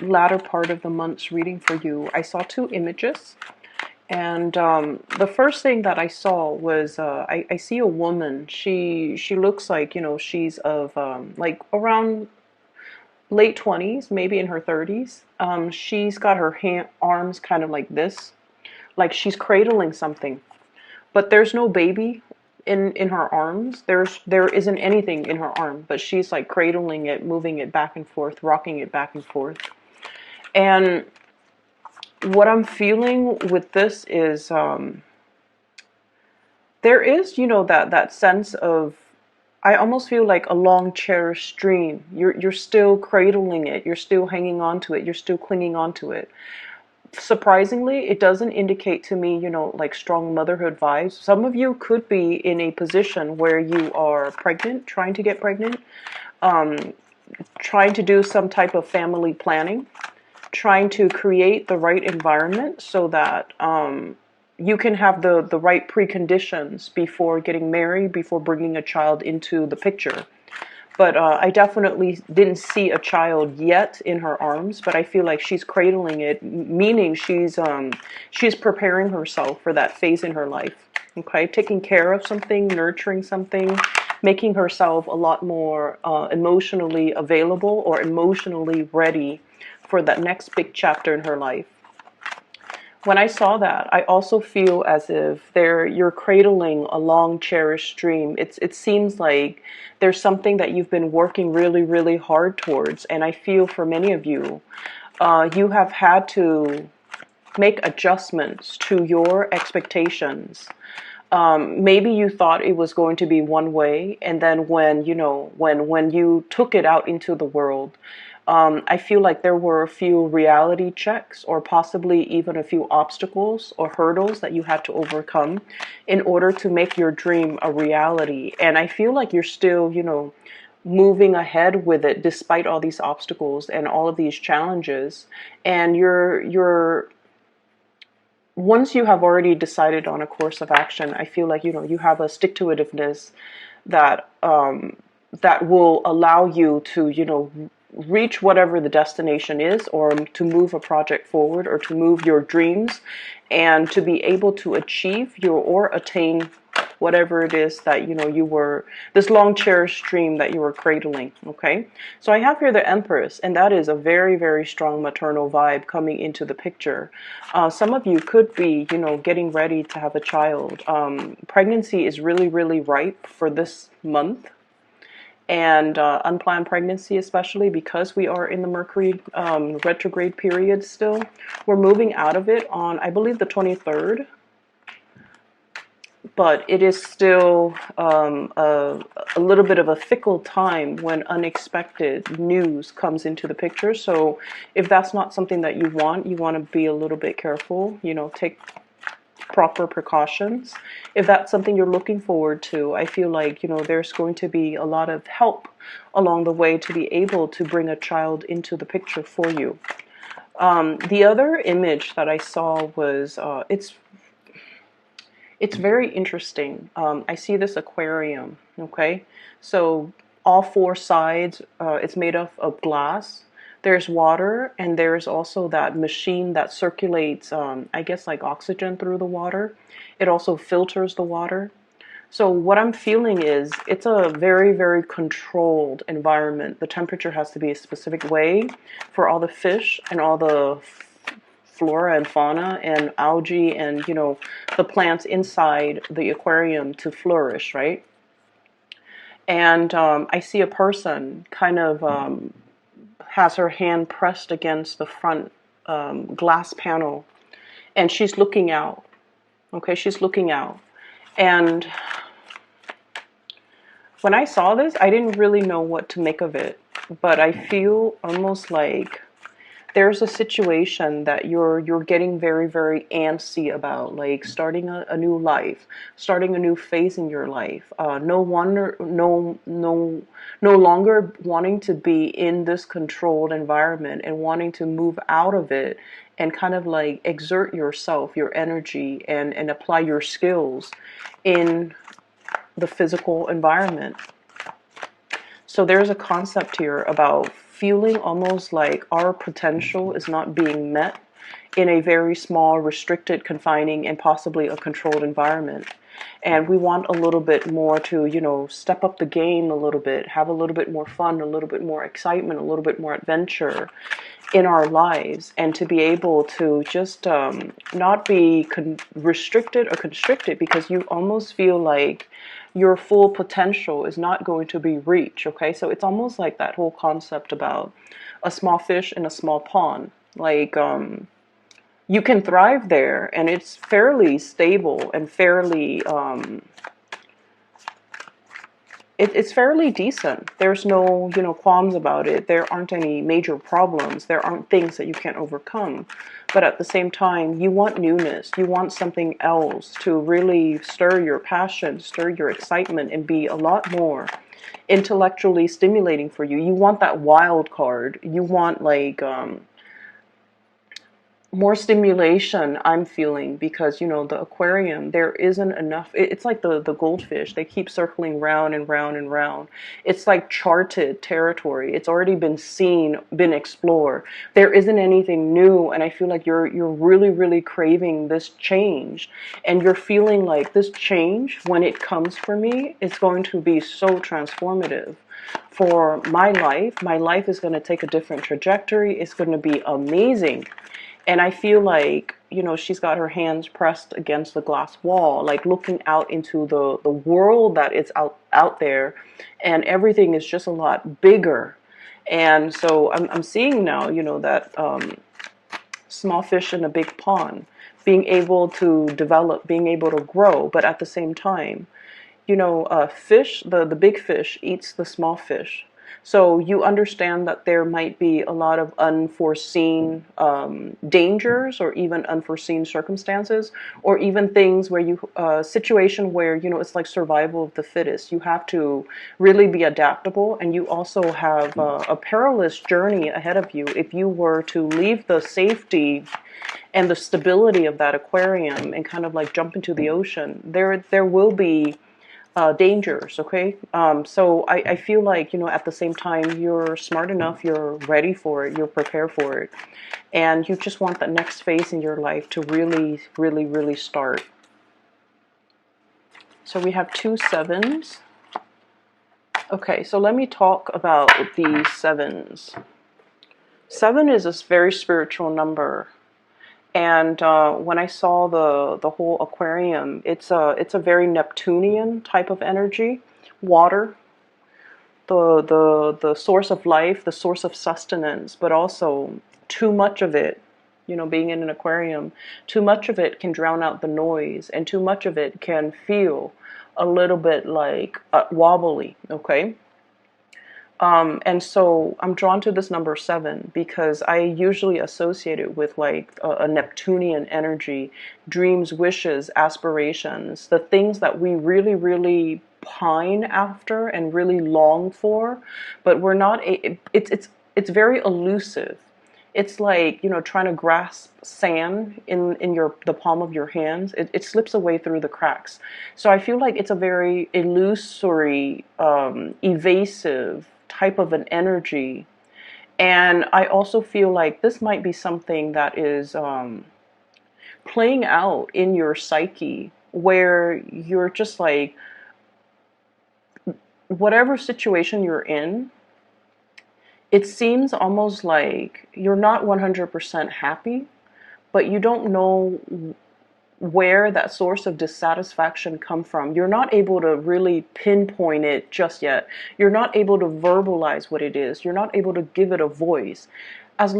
latter part of the month's reading for you, I saw two images. And the first thing that I saw was I see a woman. She looks like, she's of like around late 20s, maybe in her 30s. She's got her arms kind of like this, like she's cradling something. But there's no baby in her arms. There isn't anything in her arm, but she's like cradling it, moving it back and forth, rocking it back and forth. And what I'm feeling with this is there is, that sense of, I almost feel like a long cherished dream. You're still cradling it. You're still hanging on to it. You're still clinging on to it. Surprisingly, it doesn't indicate to me, like strong motherhood vibes. Some of you could be in a position where you are pregnant, trying to get pregnant, trying to do some type of family planning, trying to create the right environment so that you can have the right preconditions before getting married, before bringing a child into the picture. But I definitely didn't see a child yet in her arms, but I feel like she's cradling it, meaning she's preparing herself for that phase in her life. Okay, taking care of something, nurturing something, making herself a lot more emotionally available or emotionally ready for that next big chapter in her life. When I saw that, I also feel as if you're cradling a long cherished dream. It seems like there's something that you've been working really, really hard towards. And I feel for many of you, you have had to make adjustments to your expectations. Maybe you thought it was going to be one way, and then when you took it out into the world, I feel like there were a few reality checks, or possibly even a few obstacles or hurdles that you had to overcome in order to make your dream a reality. And I feel like you're still, moving ahead with it despite all these obstacles and all of these challenges. And you're once you have already decided on a course of action, I feel like, you have a stick-to-itiveness that that will allow you to, reach whatever the destination is, or to move a project forward, or to move your dreams, and to be able to achieve or attain whatever it is that you were, this long cherished dream that you were cradling. Okay, so I have here the Empress, and that is a very, very strong maternal vibe coming into the picture. Some of you could be getting ready to have a child. Pregnancy is really, really ripe for this month, and unplanned pregnancy, especially because we are in the Mercury retrograde period still. We're moving out of it on, I believe, the 23rd. But it is still a little bit of a fickle time when unexpected news comes into the picture. So if that's not something that you want to be a little bit careful, take proper precautions. If that's something you're looking forward to, I feel like, there's going to be a lot of help along the way to be able to bring a child into the picture for you. The other image that I saw was, it's very interesting. I see this aquarium, okay? So all four sides, it's made of glass. There's water, and there's also that machine that circulates, I guess, like oxygen through the water. It also filters the water. So what I'm feeling is it's a very, very controlled environment. The temperature has to be a specific way for all the fish and all the flora and fauna and algae and, the plants inside the aquarium to flourish, right? And I see a person kind of has her hand pressed against the front glass panel, and she's looking out. Okay, she's looking out. And when I saw this, I didn't really know what to make of it, but I feel almost like there's a situation that you're getting very, very antsy about, like starting a new life, starting a new phase in your life. No longer wanting to be in this controlled environment and wanting to move out of it and kind of like exert yourself, your energy, and apply your skills in the physical environment. So there's a concept here about feeling almost like our potential is not being met in a very small, restricted, confining, and possibly a controlled environment. And we want a little bit more to, step up the game a little bit, have a little bit more fun, a little bit more excitement, a little bit more adventure in our lives, and to be able to just not be restricted or constricted, because you almost feel like your full potential is not going to be reached. Okay, so it's almost like that whole concept about a small fish in a small pond. Like, you can thrive there, and it's fairly stable and fairly it's fairly decent. There's no, qualms about it. There aren't any major problems. There aren't things that you can't overcome. But at the same time, you want newness. You want something else to really stir your passion, stir your excitement, and be a lot more intellectually stimulating for you. You want that wild card. You want, like, more stimulation, I'm feeling, because the aquarium, there isn't enough. It's like the goldfish, they keep circling round and round and round. It's like charted territory. It's already been seen, been explored. There isn't anything new, and I feel like you're really, really craving this change, and you're feeling like this change, when it comes for me, it's going to be so transformative for my life. My life is going to take a different trajectory. It's going to be amazing. And I feel like, she's got her hands pressed against the glass wall, like looking out into the world that is out there, and everything is just a lot bigger. And so I'm seeing now, that small fish in a big pond, being able to develop, being able to grow, but at the same time, fish, the big fish eats the small fish. So you understand that there might be a lot of unforeseen dangers, or even unforeseen circumstances, or even things where situation where, it's like survival of the fittest. You have to really be adaptable, and you also have a perilous journey ahead of you if you were to leave the safety and the stability of that aquarium and kind of like jump into the ocean. There will be dangers, okay? So I feel like, at the same time, you're smart enough, you're ready for it, you're prepared for it, and you just want the next phase in your life to really, really, really start. So we have 2 sevens. Okay, so let me talk about the sevens. 7 is a very spiritual number. And when I saw the whole aquarium, it's a very Neptunian type of energy, water, the source of life, the source of sustenance, but also too much of it, being in an aquarium, too much of it can drown out the noise, and too much of it can feel a little bit like wobbly, okay? And so I'm drawn to this number 7 because I usually associate it with like a Neptunian energy, dreams, wishes, aspirations, the things that we really, really pine after and really long for, but we're not. It's very elusive. It's like, trying to grasp sand in the palm of your hands. It slips away through the cracks. So I feel like it's a very illusory, evasive type of an energy. And I also feel like this might be something that is playing out in your psyche, where you're just like, whatever situation you're in, it seems almost like you're not 100% happy, but you don't know where that source of dissatisfaction come from. You're not able to really pinpoint it just yet. You're not able to verbalize what it is. You're not able to give it a voice. As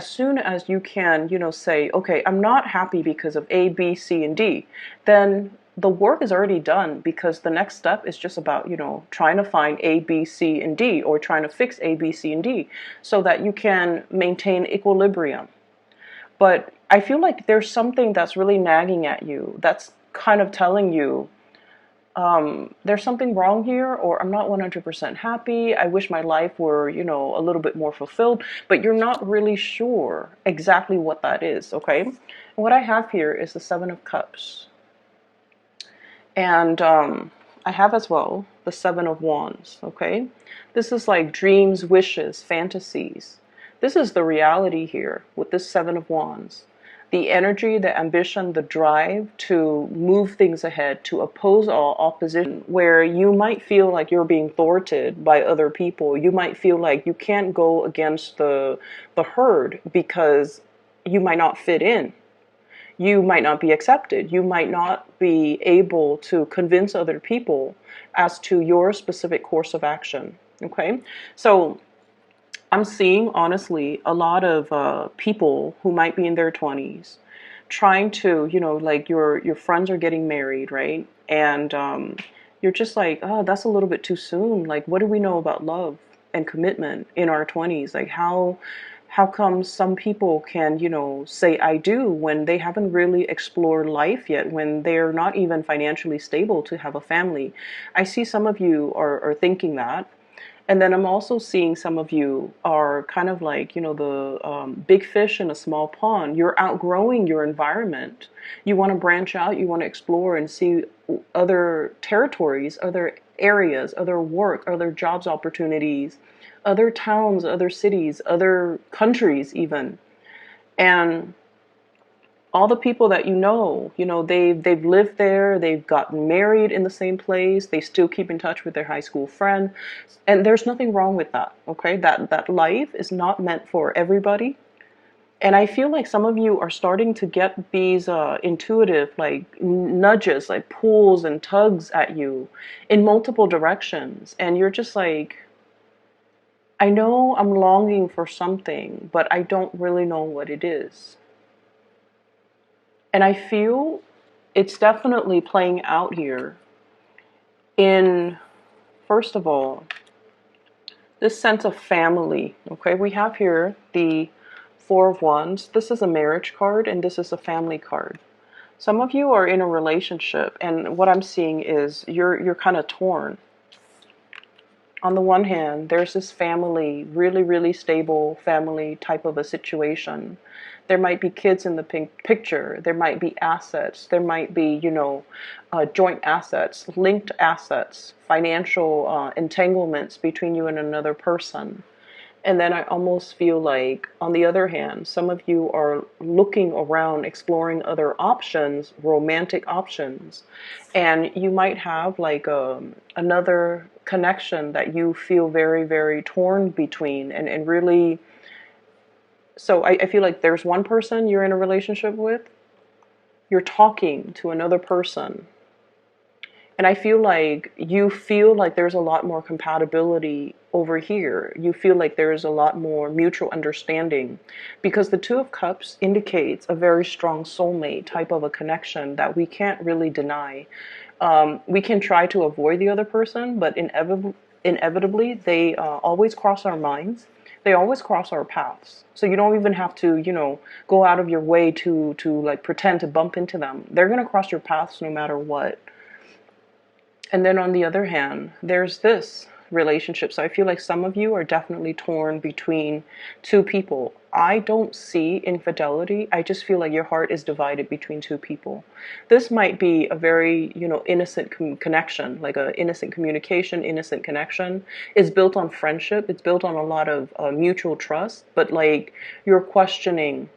soon as you can, say, okay, I'm not happy because of A, B, C, and D, then the work is already done, because the next step is just about, trying to find A, B, C, and D, or trying to fix A, B, C, and D, so that you can maintain equilibrium. But I feel like there's something that's really nagging at you, that's kind of telling you, there's something wrong here, or I'm not 100% happy. I wish my life were, a little bit more fulfilled, but you're not really sure exactly what that is, okay? And what I have here is the 7 of Cups. And I have as well the Seven of Wands, okay? This is like dreams, wishes, fantasies. This is the reality here with this Seven of Wands. The energy, the ambition, the drive to move things ahead, to oppose all opposition, where you might feel like you're being thwarted by other people. You might feel like you can't go against the herd because you might not fit in. You might not be accepted. You might not be able to convince other people as to your specific course of action. Okay? So I'm seeing, honestly, a lot of people who might be in their 20s trying to, like your friends are getting married, right? And you're just like, oh, that's a little bit too soon. Like, what do we know about love and commitment in our 20s? Like, how come some people can, say I do when they haven't really explored life yet, when they're not even financially stable to have a family? I see some of you are thinking that. And then I'm also seeing some of you are kind of like, the big fish in a small pond. You're outgrowing your environment. You want to branch out, you want to explore and see other territories, other areas, other work, other jobs opportunities, other towns, other cities, other countries even. And all the people that they've lived there, they've gotten married in the same place, they still keep in touch with their high school friend, and there's nothing wrong with that. Okay, that life is not meant for everybody, and I feel like some of you are starting to get these intuitive like nudges, like pulls and tugs at you in multiple directions, and you're just like, I know I'm longing for something, but I don't really know what it is. And I feel it's definitely playing out here in, first of all, this sense of family. Okay, we have here the Four of Wands. This is a marriage card and this is a family card. Some of you are in a relationship, and what I'm seeing is you're kind of torn. On the one hand, there's this family, really, really stable family type of a situation. There might be kids in the picture. There might be assets. There might be, joint assets, linked assets, financial entanglements between you and another person. And then I almost feel like, on the other hand, some of you are looking around, exploring other options, romantic options. And you might have like another connection that you feel very, very torn between. And really, so I feel like there's one person you're in a relationship with. You're talking to another person. And I feel like you feel like there's a lot more compatibility over here. You feel like there's a lot more mutual understanding, because the Two of Cups indicates a very strong soulmate type of a connection that we can't really deny. We can try to avoid the other person, but inevitably they always cross our minds. They always cross our paths. So you don't even have to, go out of your way to like pretend to bump into them. They're going to cross your paths no matter what. And then on the other hand, there's this relationship. So I feel like some of you are definitely torn between two people. I don't see infidelity. I just feel like your heart is divided between two people. This might be a very, innocent connection, like an innocent communication, innocent connection. It's built on friendship. It's built on a lot of mutual trust. But like, you're questioning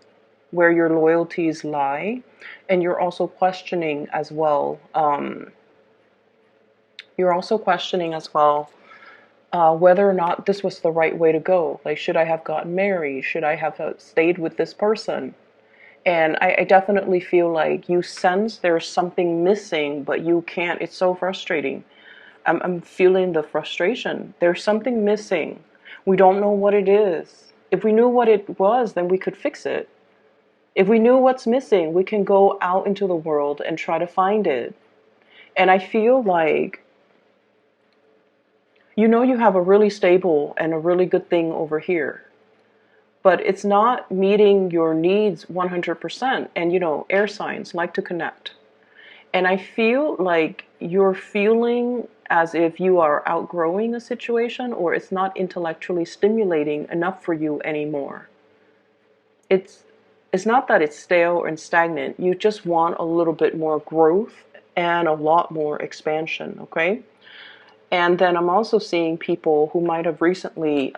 where your loyalties lie. And you're also questioning as well, whether or not this was the right way to go. Like, should I have gotten married? Should I have stayed with this person? And I definitely feel like you sense there's something missing, but you can't. It's so frustrating. I'm feeling the frustration. There's something missing. We don't know what it is. If we knew what it was, then we could fix it. If we knew what's missing, we can go out into the world and try to find it. And I feel like, you have a really stable and a really good thing over here, but it's not meeting your needs 100%. And air signs like to connect. And I feel like you're feeling as if you are outgrowing a situation, or it's not intellectually stimulating enough for you anymore. It's not that it's stale and stagnant. You just want a little bit more growth and a lot more expansion, okay? And then I'm also seeing people who might have recently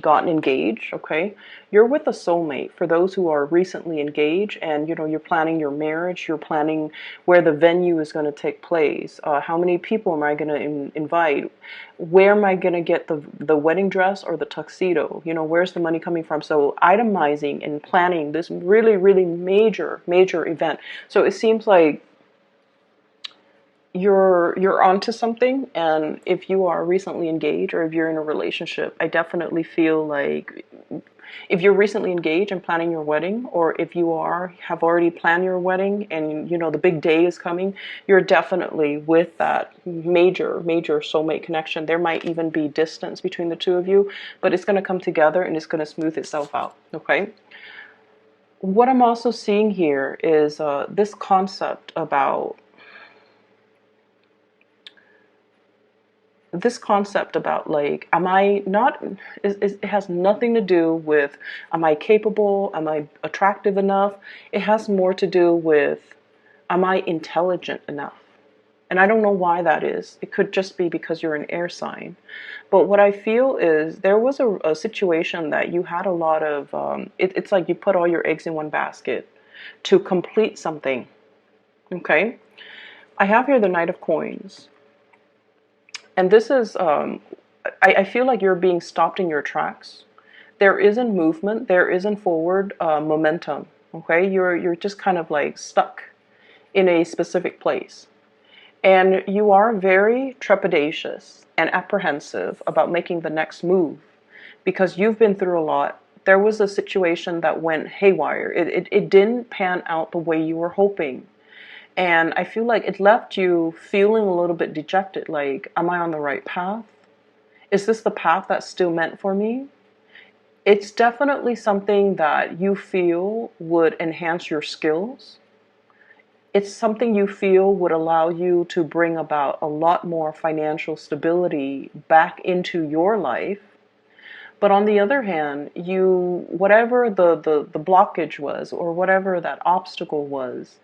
gotten engaged, okay? You're with a soulmate. For those who are recently engaged and, you're planning your marriage, you're planning where the venue is going to take place. How many people am I going to invite? Where am I going to get the wedding dress or the tuxedo? Where's the money coming from? So itemizing and planning this really, really major, major event. So it seems like you're onto something, and if you are recently engaged or if you're in a relationship, I definitely feel like if you're recently engaged and planning your wedding, or if you have already planned your wedding and the big day is coming, you're definitely with that major major soulmate connection. There might even be distance between the two of you, but it's going to come together and it's going to smooth itself out, okay? What I'm also seeing here is this concept about like, am I not, it has nothing to do with, am I capable, am I attractive enough? It has more to do with, am I intelligent enough? And I don't know why that is. It could just be because you're an air sign. But what I feel is there was a situation that you had a lot of, it's like you put all your eggs in one basket to complete something, okay? I have here the Knight of Coins. And this is, I feel like you're being stopped in your tracks. There isn't movement. There isn't forward momentum. Okay, you're just kind of like stuck in a specific place, and you are very trepidatious and apprehensive about making the next move because you've been through a lot. There was a situation that went haywire. It didn't pan out the way you were hoping. And I feel like it left you feeling a little bit dejected. Like, am I on the right path? Is this the path that's still meant for me? It's definitely something that you feel would enhance your skills. It's something you feel would allow you to bring about a lot more financial stability back into your life. But on the other hand, whatever the blockage was, or whatever that obstacle was,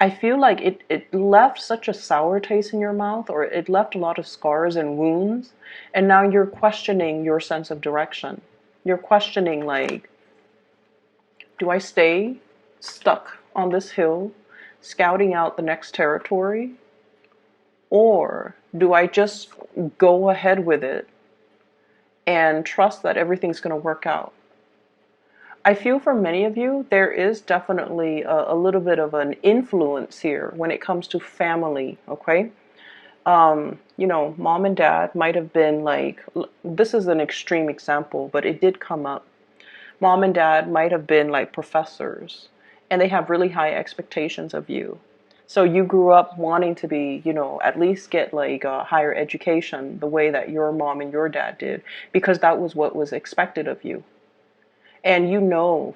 I feel like it left such a sour taste in your mouth, or it left a lot of scars and wounds, and now you're questioning your sense of direction. You're questioning, like, do I stay stuck on this hill, scouting out the next territory? Or do I just go ahead with it and trust that everything's going to work out? I feel for many of you, there is definitely a little bit of an influence here when it comes to family, okay? Mom and dad might have been like, this is an extreme example, but it did come up. Mom and dad might have been like professors, and they have really high expectations of you. So you grew up wanting to be, at least get like a higher education the way that your mom and your dad did, because that was what was expected of you. And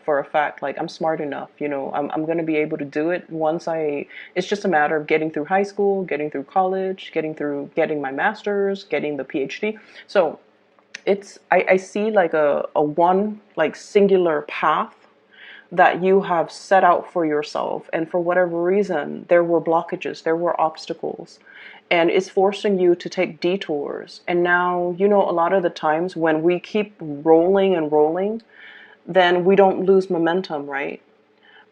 for a fact, like, I'm smart enough, I'm going to be able to do it it's just a matter of getting through high school, getting through college, getting my master's, getting the PhD. So I see like a one, like, singular path that you have set out for yourself. And for whatever reason, there were blockages, there were obstacles, and it's forcing you to take detours. And now, a lot of the times when we keep rolling and rolling, then we don't lose momentum, right?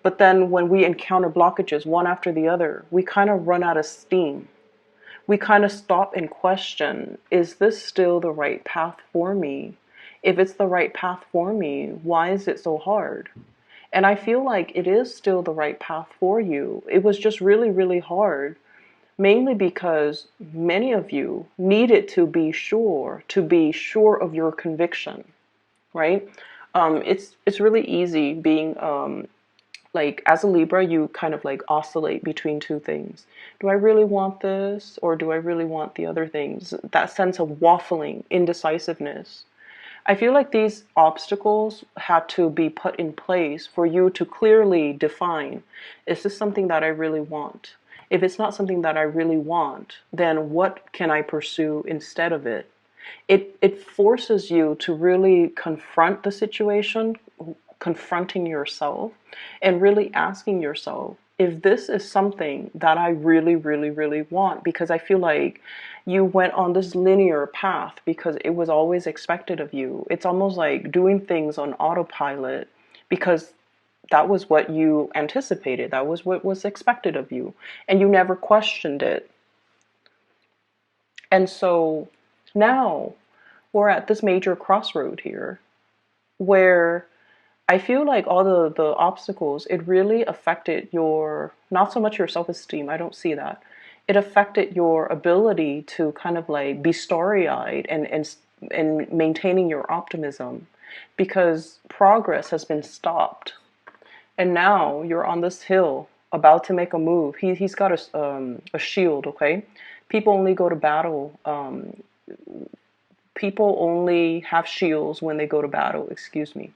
But then when we encounter blockages one after the other, we kind of run out of steam. We kind of stop and question, is this still the right path for me? If it's the right path for me, why is it so hard? And I feel like it is still the right path for you. It was just really, really hard, mainly because many of you needed to be sure of your conviction, right? It's really easy being like, as a Libra, you kind of like oscillate between two things. Do I really want this, or do I really want the other things? That sense of waffling, indecisiveness. I feel like these obstacles had to be put in place for you to clearly define, is this something that I really want? If it's not something that I really want, then what can I pursue instead of it? It forces you to really confront the situation, confronting yourself, and really asking yourself, if this is something that I really, really, really want, because I feel like you went on this linear path because it was always expected of you. It's almost like doing things on autopilot because that was what you anticipated, that was what was expected of you, and you never questioned it. And so now we're at this major crossroad here where I feel like all the obstacles, it really affected your, not so much your self-esteem, I don't see that. It affected your ability to kind of like be starry-eyed and maintaining your optimism because progress has been stopped. And now you're on this hill about to make a move. He's got a shield, okay? People only go to battle. People only have shields when they go to battle, excuse me.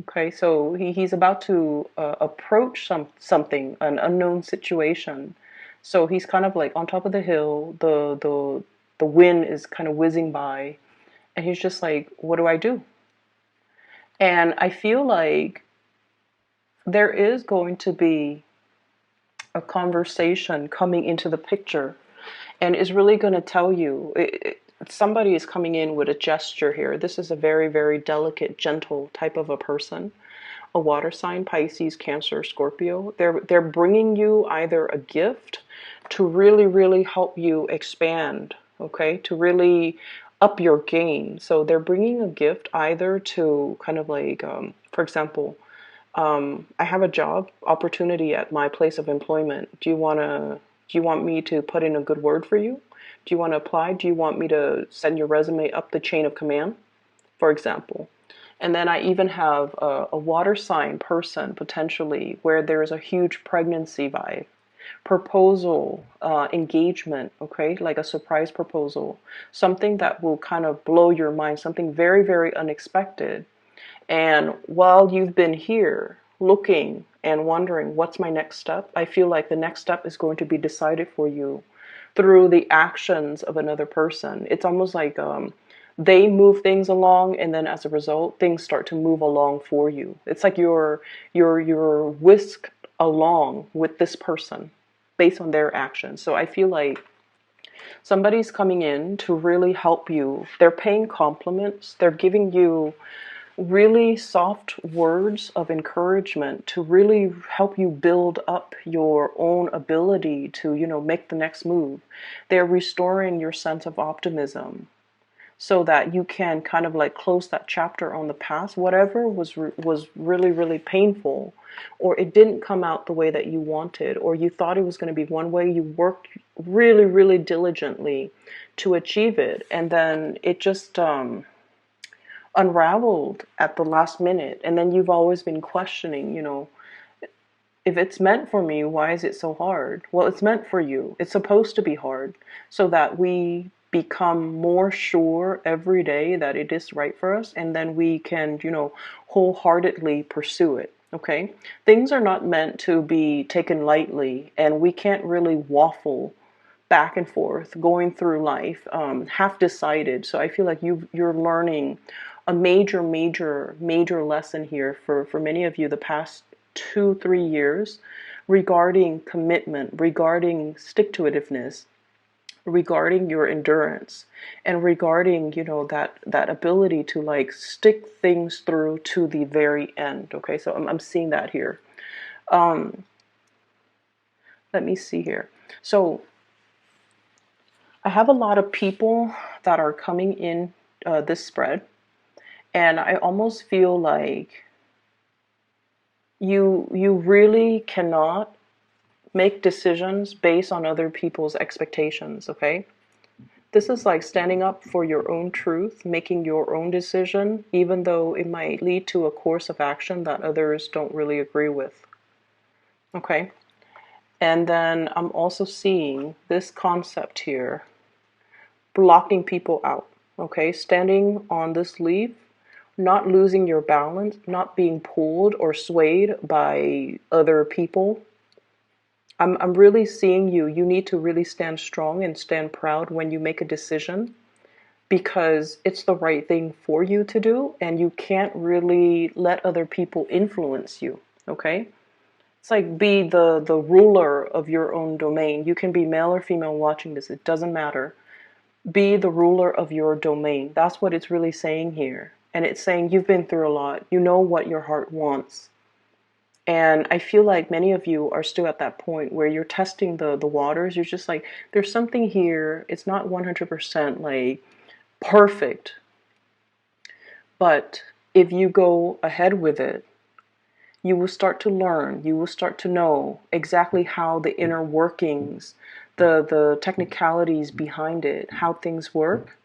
Okay, so he's about to approach something, an unknown situation. So he's kind of like on top of the hill. The wind is kind of whizzing by, and he's just like, "What do I do?" And I feel like there is going to be a conversation coming into the picture, and is really going to tell you. Somebody is coming in with a gesture here. This is a very, very delicate, gentle type of a person. A water sign, Pisces, Cancer, Scorpio. They're bringing you either a gift to really, really help you expand, okay? To really up your game. So they're bringing a gift either to kind of like, for example, I have a job opportunity at my place of employment. Do you want me to put in a good word for you? Do you want to apply? Do you want me to send your resume up the chain of command, for example? And then I even have a water sign person potentially where there's a huge pregnancy vibe, proposal, engagement, okay, like a surprise proposal, something that will kind of blow your mind, something very, very unexpected. And while you've been here looking and wondering what's my next step, I feel like the next step is going to be decided for you through the actions of another person. It's almost like they move things along, and then as a result, things start to move along for you. It's like you're whisked along with this person based on their actions. So I feel like somebody's coming in to really help you. They're paying compliments. They're giving you really soft words of encouragement to really help you build up your own ability to, make the next move. They're restoring your sense of optimism so that you can kind of like close that chapter on the past, whatever was really, really painful, or it didn't come out the way that you wanted, or you thought it was going to be one way. You worked really, really diligently to achieve it, and then it just unraveled at the last minute. And then you've always been questioning, if it's meant for me, why is it so hard? Well, it's meant for you. It's supposed to be hard so that we become more sure every day that it is right for us, and then we can, wholeheartedly pursue it. Okay? Things are not meant to be taken lightly, and we can't really waffle back and forth going through life half decided. So I feel like you're learning a major, major, major lesson here for many of you the past 2-3 years regarding commitment, regarding stick-to-itiveness, regarding your endurance, and regarding that ability to like stick things through to the very end. Okay, so I'm seeing that here. Let me see here. So I have a lot of people that are coming in this spread, and I almost feel like you really cannot make decisions based on other people's expectations, okay? This is like standing up for your own truth, making your own decision, even though it might lead to a course of action that others don't really agree with, okay? And then I'm also seeing this concept here, blocking people out, okay? Standing on this leaf, not losing your balance, not being pulled or swayed by other people. I'm really seeing you. You need to really stand strong and stand proud when you make a decision, because it's the right thing for you to do, and you can't really let other people influence you, okay? It's like be the ruler of your own domain. You can be male or female watching this. It doesn't matter. Be the ruler of your domain. That's what it's really saying here. And it's saying you've been through a lot. You know what your heart wants. And I feel like many of you are still at that point where you're testing the waters. You're just like, there's something here. It's not 100% like perfect. But if you go ahead with it, you will start to learn, you will start to know exactly how the inner workings, the technicalities behind it, how things work.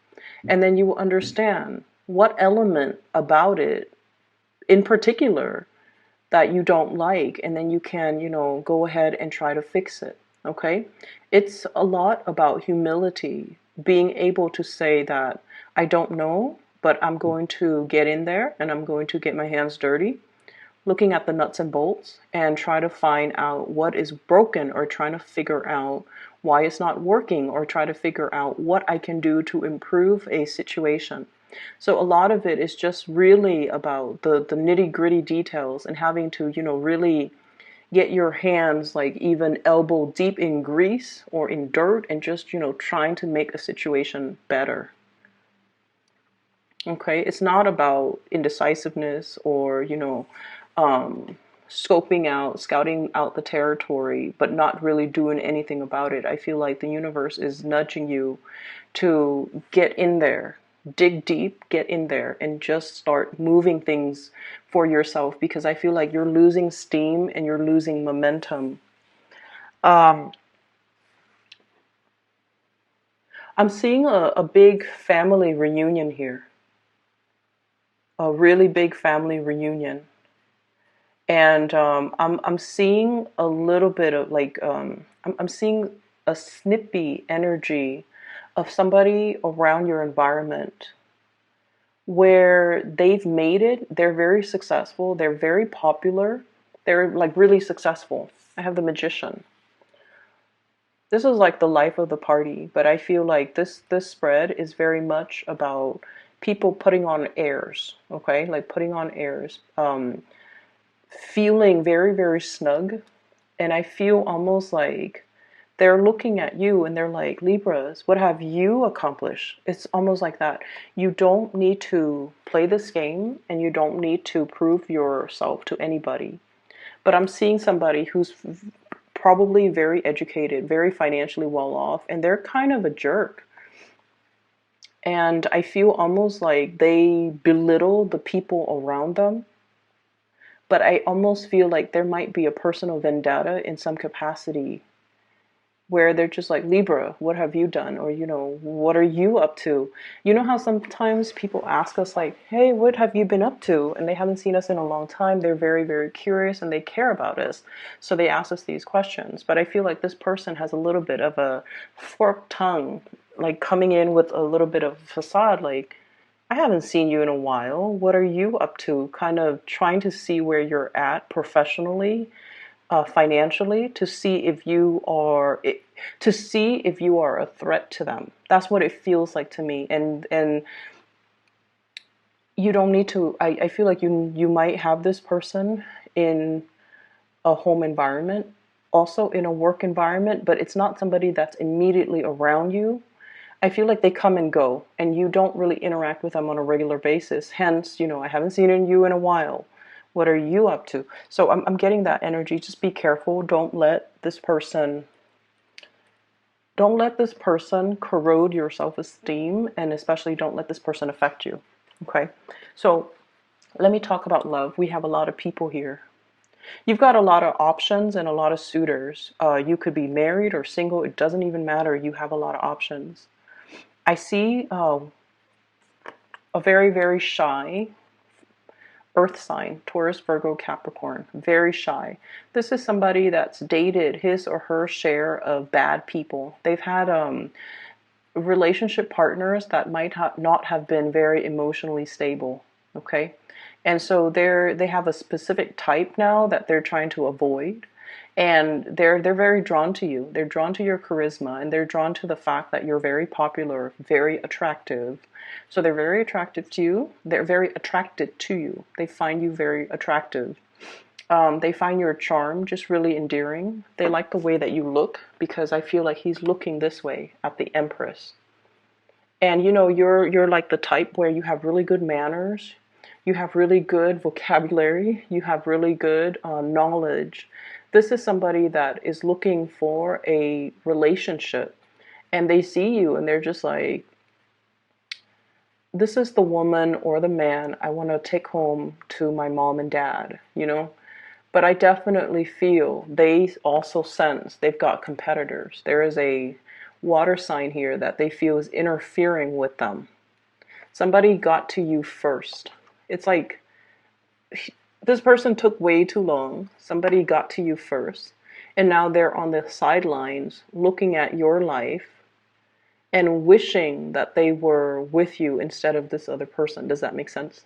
And then you will understand what element about it in particular that you don't like. And then you can, go ahead and try to fix it. Okay? It's a lot about humility, being able to say that I don't know, but I'm going to get in there and I'm going to get my hands dirty, looking at the nuts and bolts and try to find out what is broken, or trying to figure out why it's not working, or try to figure out what I can do to improve a situation. So a lot of it is just really about the nitty gritty details, and having to, really get your hands like even elbow deep in grease or in dirt, and just, trying to make a situation better. Okay, it's not about indecisiveness or, scouting out the territory, but not really doing anything about it. I feel like the universe is nudging you to get in there, dig deep, get in there, and just start moving things for yourself, because I feel like you're losing steam and you're losing momentum. Um, I'm seeing a big family reunion here, a really big family reunion. And I'm seeing a little bit of like I'm seeing a snippy energy of somebody around your environment where they've made it. They're very successful. They're very popular. They're like really successful. I have the Magician. This is like the life of the party, but I feel like this spread is very much about people putting on airs. Okay, like putting on airs. Feeling very, very snug. And I feel almost like they're looking at you and they're like, Libras, what have you accomplished? It's almost like that. You don't need to play this game and you don't need to prove yourself to anybody. But I'm seeing somebody who's probably very educated, very financially well off, and they're kind of a jerk. And I feel almost like they belittle the people around them. But I almost feel like there might be a personal vendetta in some capacity where they're just like, Libra, what have you done? Or, what are you up to? You know how sometimes people ask us like, hey, what have you been up to? And they haven't seen us in a long time. They're very, very curious and they care about us. So they ask us these questions. But I feel like this person has a little bit of a forked tongue, like coming in with a little bit of facade, like, I haven't seen you in a while. What are you up to? Kind of trying to see where you're at professionally, financially, to see if you are a threat to them. That's what it feels like to me. And you don't need to. I feel like you might have this person in a home environment, also in a work environment, but it's not somebody that's immediately around you. I feel like they come and go, and you don't really interact with them on a regular basis. Hence, I haven't seen you in a while. What are you up to? So I'm getting that energy. Just be careful. Don't let this person corrode your self-esteem, and especially don't let this person affect you. Okay? So let me talk about love. We have a lot of people here. You've got a lot of options and a lot of suitors. You could be married or single. It doesn't even matter. You have a lot of options. I see a very, very shy earth sign, Taurus, Virgo, Capricorn, very shy. This is somebody that's dated his or her share of bad people. They've had relationship partners that might not have been very emotionally stable, okay? And so they have a specific type now that they're trying to avoid. And they're very drawn to you. They're drawn to your charisma, and they're drawn to the fact that you're very popular, very attractive. So they're very attractive to you. They're very attracted to you. They find you very attractive. They find your charm just really endearing. They like the way that you look, because I feel like he's looking this way at the Empress. And you're like the type where you have really good manners, you have really good vocabulary, you have really good knowledge. This is somebody that is looking for a relationship, and they see you and they're just like, this is the woman or the man I want to take home to my mom and dad. But I definitely feel they also sense they've got competitors. There is a water sign here that they feel is interfering with them. Somebody got to you first. It's like this person took way too long. Somebody got to you first. And now they're on the sidelines looking at your life and wishing that they were with you instead of this other person. Does that make sense?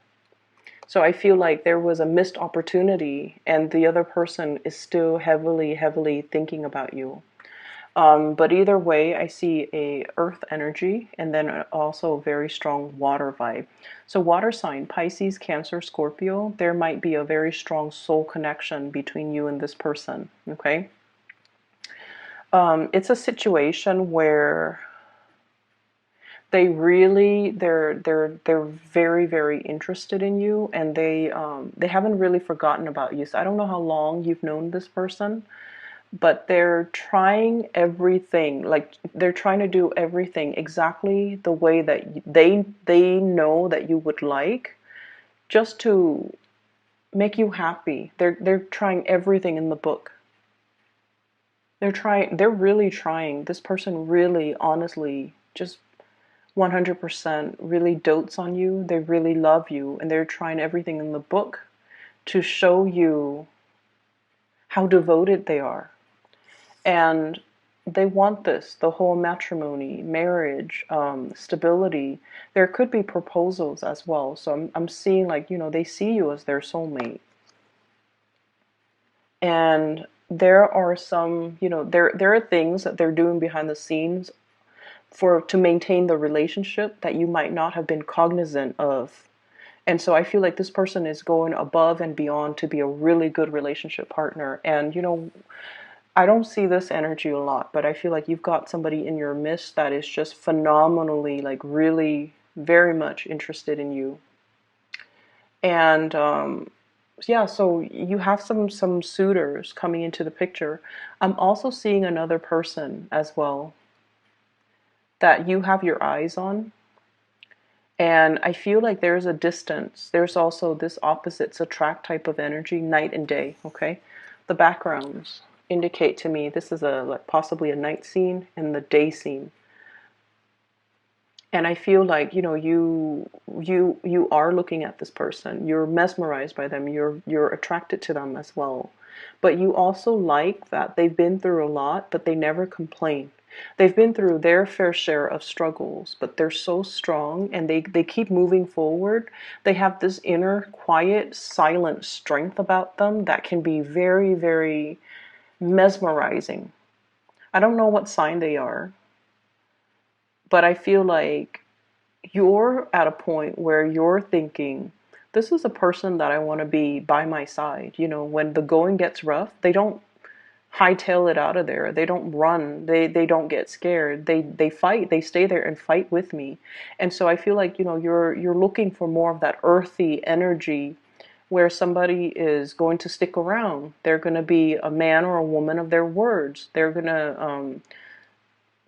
So I feel like there was a missed opportunity, and the other person is still heavily, heavily thinking about you. But either way, I see a earth energy and then also a very strong water vibe. So water sign, Pisces, Cancer, Scorpio, there might be a very strong soul connection between you and this person, okay? It's a situation where they're very, very interested in you, and they haven't really forgotten about you. So I don't know how long you've known this person, but they're trying everything. Like, they're trying to do everything exactly the way that they know that you would like, just to make you happy. They're trying everything in the book. They're really trying. This person really, honestly, just 100% really dotes on you. They really love you, and they're trying everything in the book to show you how devoted they are. And they want this, the whole matrimony, marriage, stability. There could be proposals as well. So I'm seeing, like, they see you as their soulmate. And there are some, there are things that they're doing behind the scenes to maintain the relationship that you might not have been cognizant of. And so I feel like this person is going above and beyond to be a really good relationship partner. And I don't see this energy a lot, but I feel like you've got somebody in your midst that is just phenomenally, like, really very much interested in you. And yeah, so you have some suitors coming into the picture. I'm also seeing another person as well that you have your eyes on. And I feel like there's a distance. There's also this opposites attract type of energy, night and day, okay? The backgrounds indicate to me this is possibly a night scene and the day scene. And I feel like, you are looking at this person. You're mesmerized by them. You're attracted to them as well. But you also like that they've been through a lot, but they never complain. They've been through their fair share of struggles, but they're so strong, and they keep moving forward. They have this inner, quiet, silent strength about them that can be very, very mesmerizing. I don't know what sign they are, but I feel like you're at a point where you're thinking, this is a person that I want to be by my side. When the going gets rough, they don't hightail it out of there. They don't run. They don't get scared. They fight. They stay there and fight with me. And so I feel like, you're looking for more of that earthy energy where somebody is going to stick around. They're going to be a man or a woman of their words. They're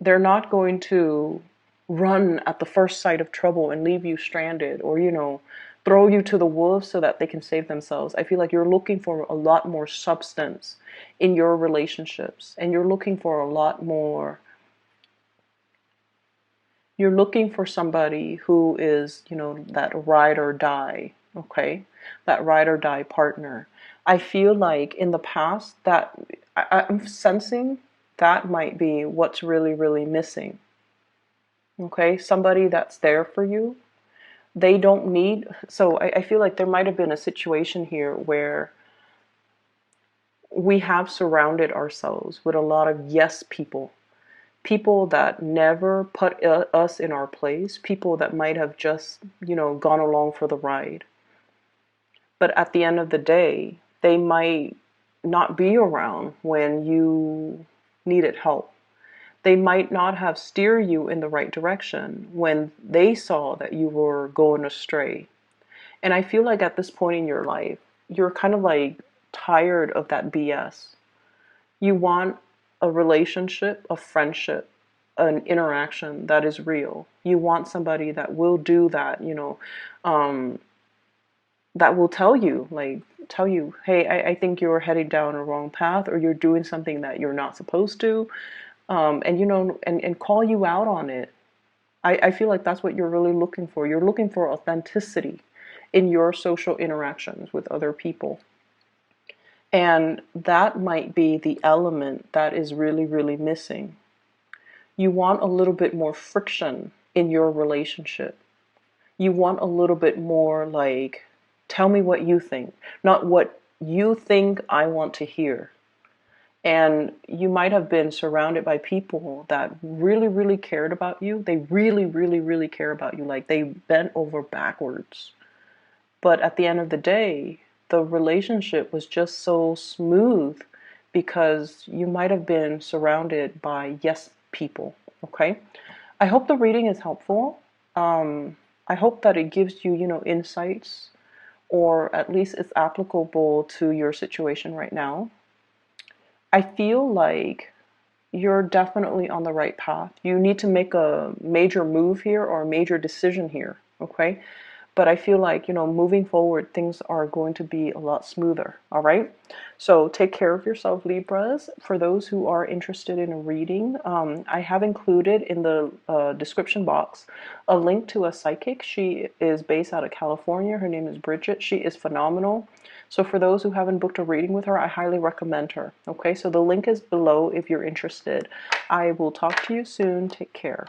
not going to run at the first sight of trouble and leave you stranded, or throw you to the wolves so that they can save themselves. I feel like you're looking for a lot more substance in your relationships, and you're looking for a lot more. You're looking for somebody who is, that ride or die, okay? That ride or die partner. I feel like in the past that I'm sensing that might be what's really, really missing. Okay? Somebody that's there for you. They don't need, so I feel like there might have been a situation here where we have surrounded ourselves with a lot of yes people. People that never put us in our place. People that might have just, gone along for the ride. But at the end of the day, They might not be around when you needed help. They might not have steered you in the right direction when they saw that you were going astray. And I feel like at this point in your life, you're kind of like tired of that BS. You want a relationship, a friendship, an interaction that is real. You want somebody that will do that, um, that will tell you, hey, I think you're heading down a wrong path, or you're doing something that you're not supposed to, and call you out on it. I feel like that's what you're really looking for. You're looking for authenticity in your social interactions with other people. And that might be the element that is really, really missing. You want a little bit more friction in your relationship. You want a little bit more like, tell me what you think, not what you think I want to hear. And you might have been surrounded by people that really, really cared about you. They really, really, really care about you. Like they bent over backwards. But at the end of the day, the relationship was just so smooth because you might have been surrounded by yes people. Okay. I hope the reading is helpful. I hope that it gives you, insights, or at least it's applicable to your situation right now. I feel like you're definitely on the right path. You need to make a major move here or a major decision here, okay? But I feel like, moving forward, things are going to be a lot smoother, all right? So take care of yourself, Libras. For those who are interested in a reading, I have included in the description box a link to a psychic. She is based out of California. Her name is Bridget. She is phenomenal. So for those who haven't booked a reading with her, I highly recommend her. Okay, so the link is below if you're interested. I will talk to you soon. Take care.